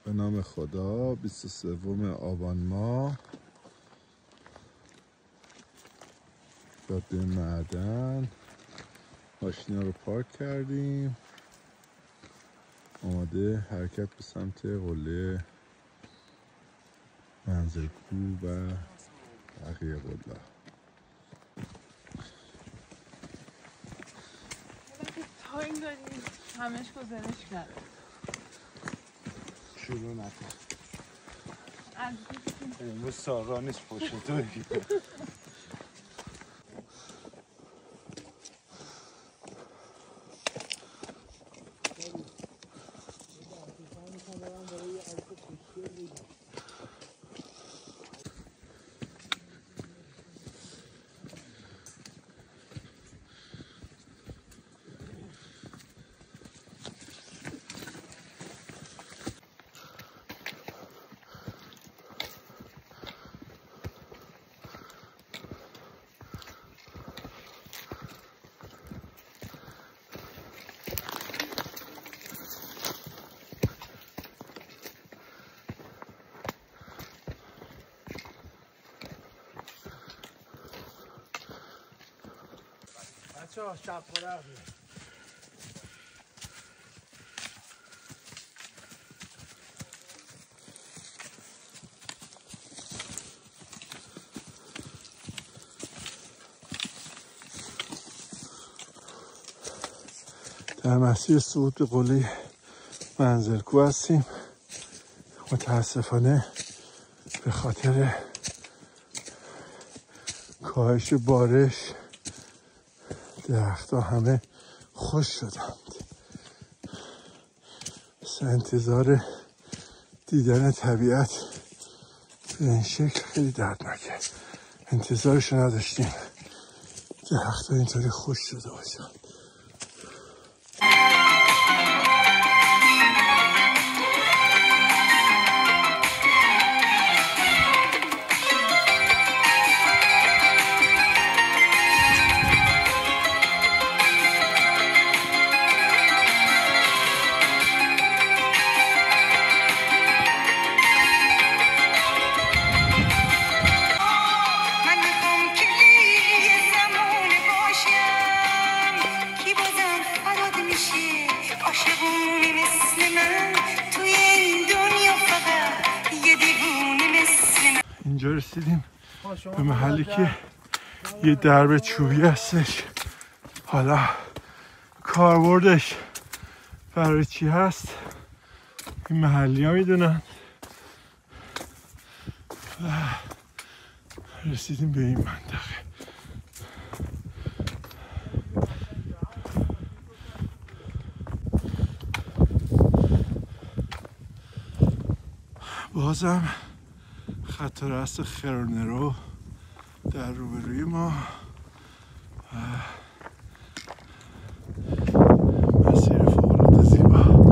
به نام خدا 23 آبان ماه جاده معدن ماشینا رو پارک کردیم، آماده حرکت به سمت قله منزلکو و بقیه قله. تایم داریم همش گزارش کرد. شروع نکن از امروز سارا نیست پشت تو بگیره. بچه‌ها شب خوره در مسیر صعود به قله منزلکو هستیم. متاسفانه به خاطر کاهش بارش درخت‌ها همه خشک شدند. مثل انتظار دیدن طبیعت به این شکل خیلی دردناکه. انتظارشو نداشتیم درخت‌ها اینطوری خشک شده باشن. اینجا رسیدیم به محلی که یه درب چوبی هستش. حالا کاربردش برای چی هست این محلی ها میدونن. رسیدیم به این منطقه. بازم خط راست خرونرو در روبروی ما و مسیر فوق‌العاده زیبا.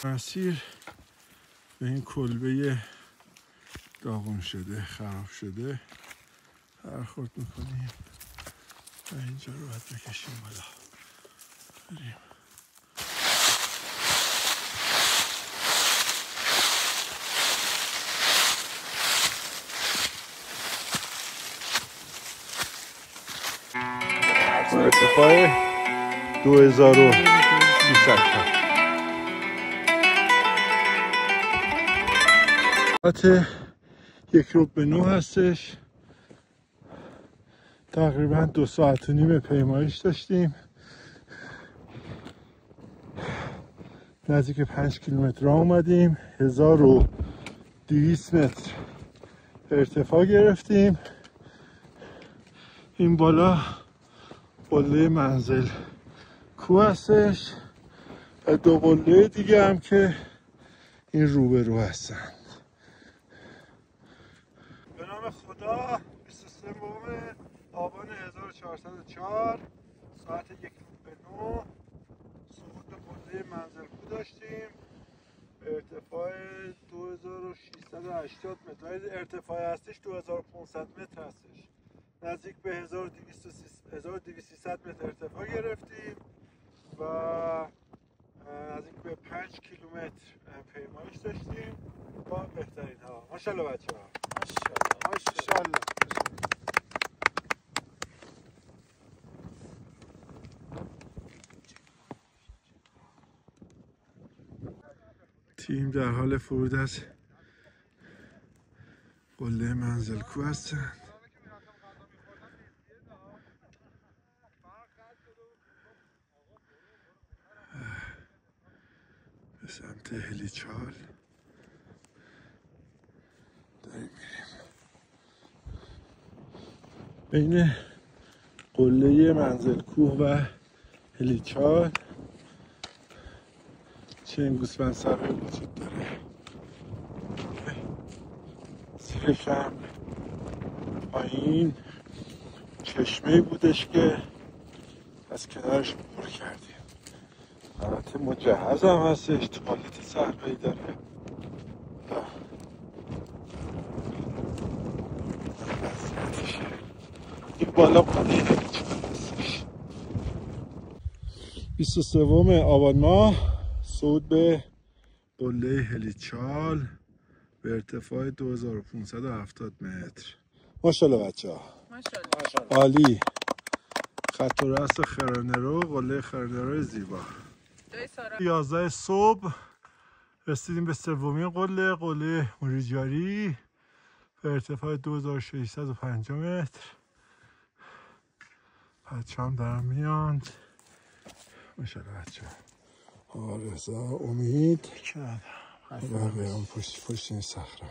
مسیر به این کلبه داغون شده خراب شده برخورد میکنیم و اینجا رو باید بکشیم بالا بریم. ارتفاع 2300 تا. ساعت 8:45 هستش. تقریبا 2.5 ساعت پیمایش داشتیم. نزدیک 5 کیلومتر اومدیم. 1200 متر ارتفاع گرفتیم. این بالا قله منزلکو هستش و 2 قله دیگه هم که این روبرو هستن. به نام خدا 23 آبان 1404 ساعت 1:09 صعود به قله منزلکوه داشتیم به ارتفاع 2680 متر. ارتفاع هستش 2500 متر هستش. نزدیک به 1200 متر ارتفاع گرفتیم و نزدیک به 5 کیلومتر پیمایش داشتیم با بهترین ها. ماشاءالله بچه ها. ماشاءالله. تیم در حال فرود از قله منزلکوه هستند. به سمت هلیچال داریم میریم. بین قله منزلکوه و هلیچال چند گوسفند سرایی وجود داره. زیرش هم پایین چشمه بودش که از کنارش عبور کردیم. البته مجهز هم هستش، توالت صحرایی داره. این بالا قله هلیچال هستش. 23 آبان ماه صعود به قله هلیچال به ارتفاع 2570 متر. ماشاءالله بچه ها. ماشاءالله. عالی. خط و راست خرانرو، قله خرانرو زیبا. 11 صبح رسیدیم به سومین قله موریجاری به ارتفاع 2650 متر. بچه هم دارم میاند. ماشاءالله بچه ها. آرزا، امید و بیان پشت این صخره.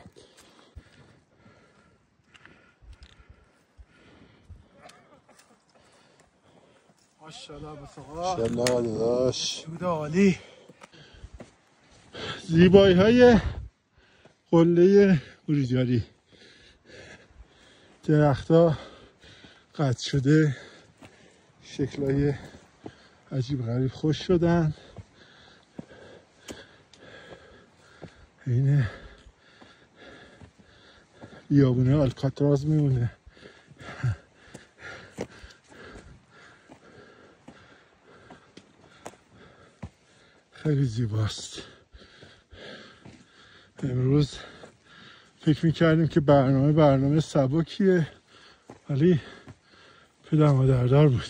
ماشاءالله بسقا. ماشاءالله داداش. شود عالی. زیبایی های قله موریجاری. درختها قطع شده، شکلهای عجیب غریب خوش شدن. این بیابونه آلکاتراز میمونه. خیلی زیباست. امروز فکر میکردیم که برنامه سبکیه ولی پدر مادردار بود.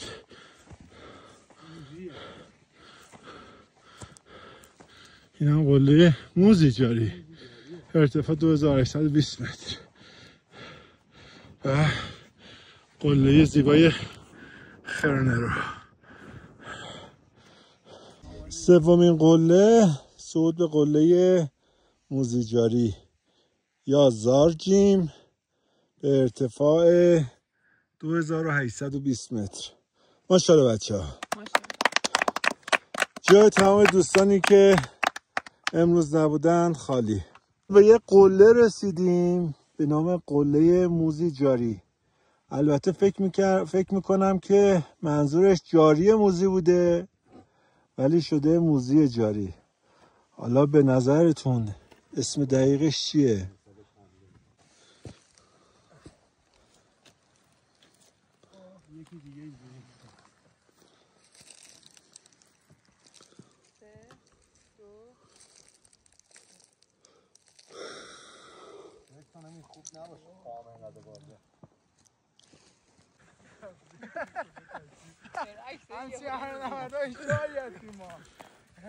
این هم قله موزیجاری، ارتفاع 2820 متر و قله زیبای خرانرو. سومین قله صعود به قله موزیجاری یا زارجیم به ارتفاع 2820 متر. ماشاءالله بچه ها. جای تمام دوستانی که امروز نبودن خالی. به یه قله رسیدیم به نام قله موزیجاری. البته فکر میکنم که منظورش جاری موزی بوده ولی شده موزی جاری. حالا به نظرتون اسم دقیقش چیه؟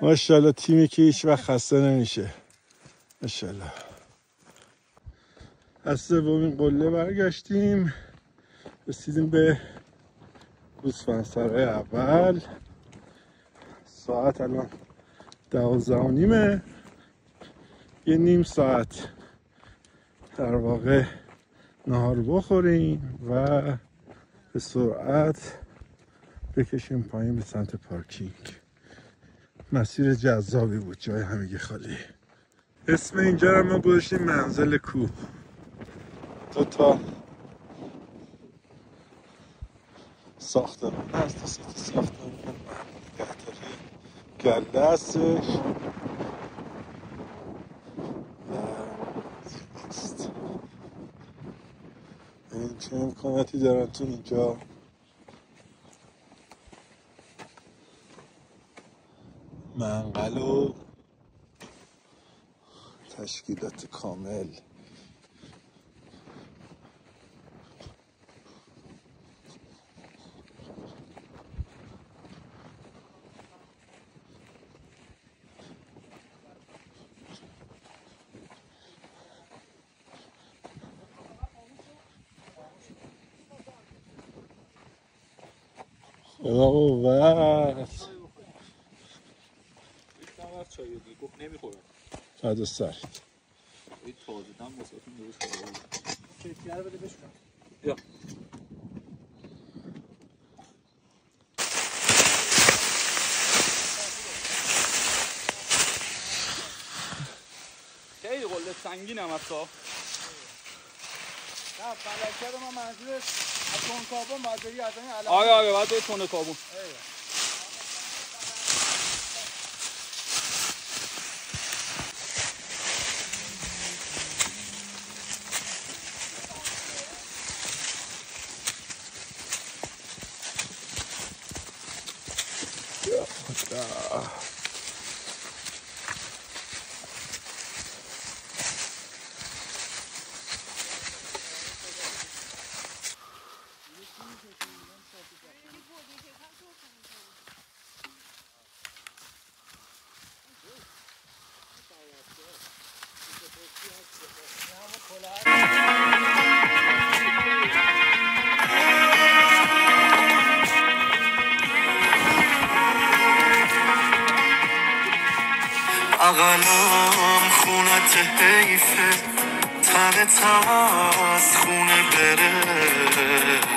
ماشاءالله تیمی که هیچ وقت خسته نمیشه. ماشاءالله. از سومین قله برگشتیم رسیدیم به گوسفندسرای اول. ساعت الان 12:30. یه نیم ساعت در واقع نهار بخوریم و به سرعت بکشیم پایین به سمت پارکینگ. مسیر جذابی بود، جای همگی خالی. اسم اینجا رو ما گذاشتیم منزل کوه. 2 تا ساختمون هست، سیت ساختمون نگهداری گله هستش. این چه امکاناتی دارن تو اینجا؟ منقل و تشکیلات کامل. خدا قوت. چای دیگه گفت نمیخورم. فدا سرت. این تازه دم واسهتون درست کرده بود. کیفیه رو بده بشورم. بیا. خیلی قله سنگین هم هستا. نه فلکه رو من منظورش از تون کابون باید بری از این علامه. آره باید بری تون کابون. اقلام خونت حیفه، تنت از خونه بره.